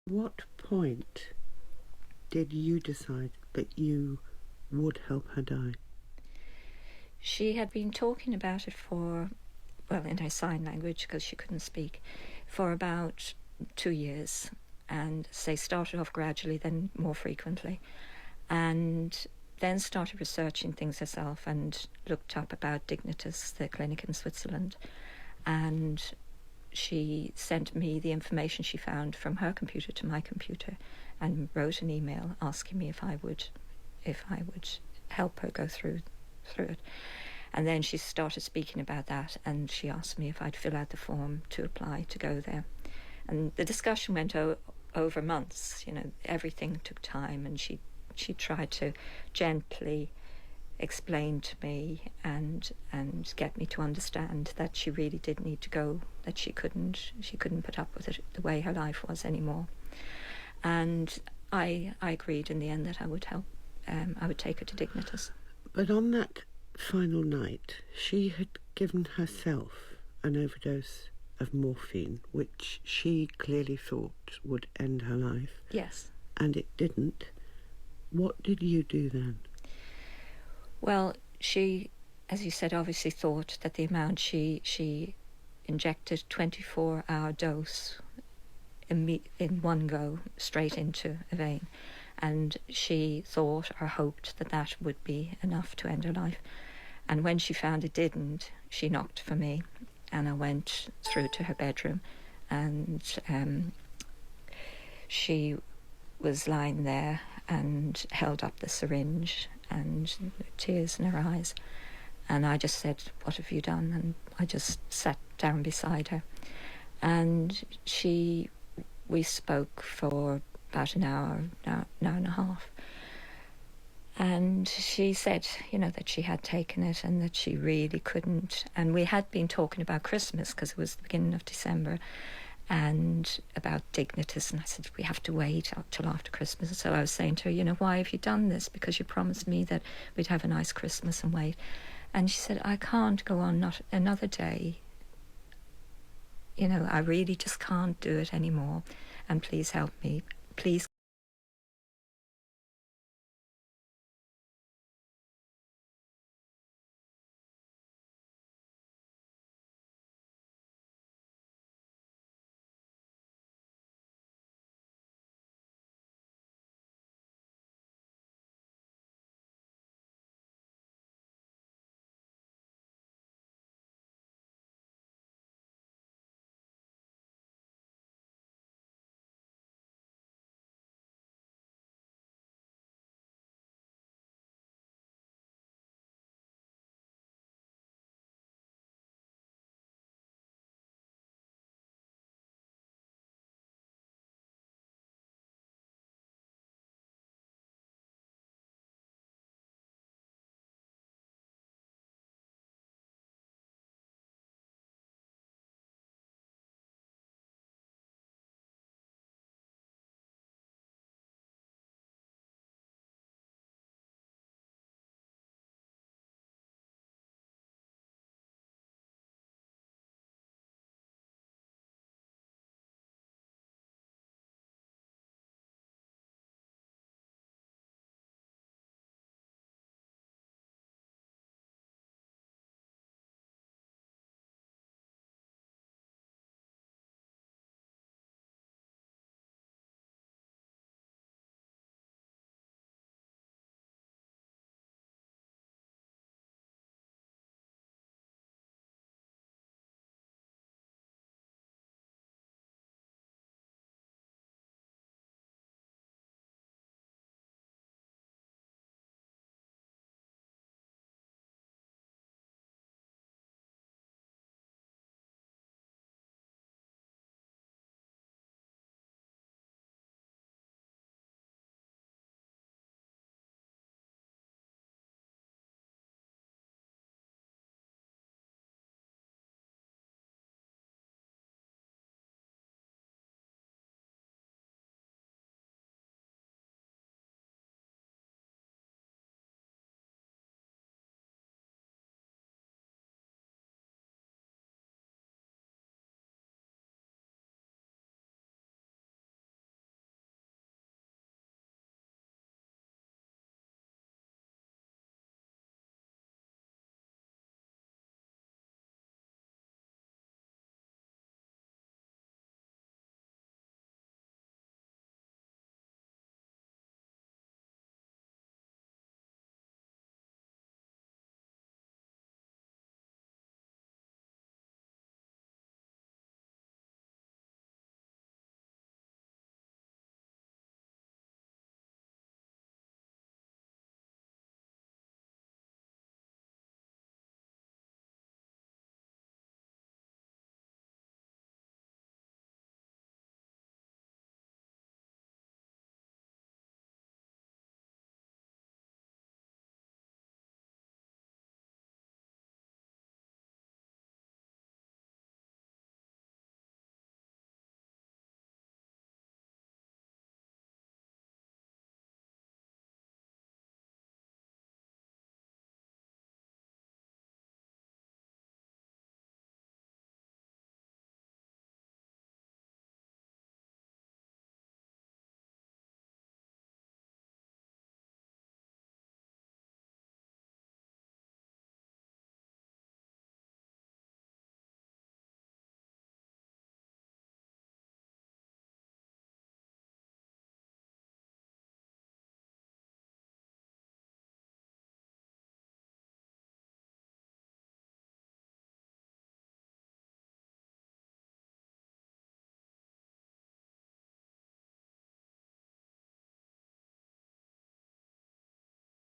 What point did you decide that you would help her die? She had been talking about it for, well, in her sign language, because she couldn't speak, for about 2 years. And they started off gradually, then more frequently. And then started researching things herself and looked up about Dignitas, the clinic in Switzerland. And she sent me the information she found from her computer to my computer and wrote an email asking me if I would help her go through it. And then she started speaking about that, and she asked me if I'd fill out the form to apply to go there. And the discussion went over months. Everything took time, and she tried to gently explain to me and get me to understand that she really did need to go, that she couldn't put up with it the way her life was anymore. And I agreed in the end that I would help. I would take her to Dignitas. But on that final night, she had given herself an overdose of morphine, which she clearly thought would end her life. Yes. And it didn't. What did you do then? Well, she, as you said, obviously thought that the amount she injected 24-hour dose in one go straight into a vein, and she thought or hoped that that would be enough to end her life. And when she found it didn't, she knocked for me, and I went through to her bedroom, and she was lying there and held up the syringe and tears in her eyes. And I just said, "What have you done?" And I just sat down beside her. And we spoke for about an hour and a half. And she said, that she had taken it and that she really couldn't. And we had been talking about Christmas because it was the beginning of December, and about Dignitas. And I said, we have to wait till after Christmas. So I was saying to her, why have you done this? Because you promised me that we'd have a nice Christmas and wait. And she said, I can't go on not another day. I really just can't do it anymore. And please help me. Please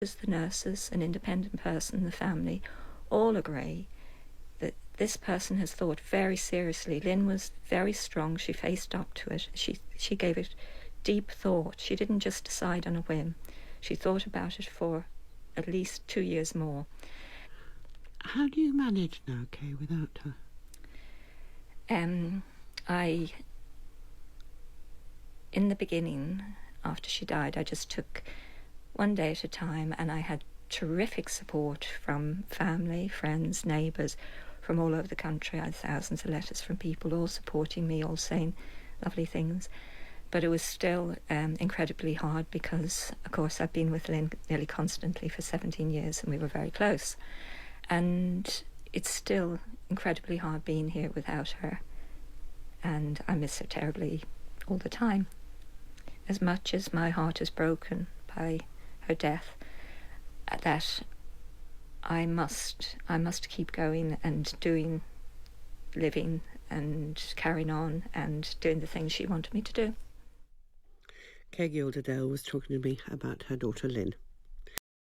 The nurses, an independent person, the family, all agree that this person has thought very seriously. Lynn was very strong. She faced up to it. She gave it deep thought. She didn't just decide on a whim. She thought about it for at least 2 years more. How do you manage now, Kay, without her? In the beginning, after she died, I just took one day at a time, and I had terrific support from family, friends, neighbours from all over the country. I had thousands of letters from people all supporting me, all saying lovely things. But it was still incredibly hard because, of course, I've been with Lynn nearly constantly for 17 years and we were very close. And it's still incredibly hard being here without her. And I miss her terribly all the time. As much as my heart is broken by her death, that I must keep going and living and carrying on and doing the things she wanted me to do. Kay Gilderdale was talking to me about her daughter Lynn.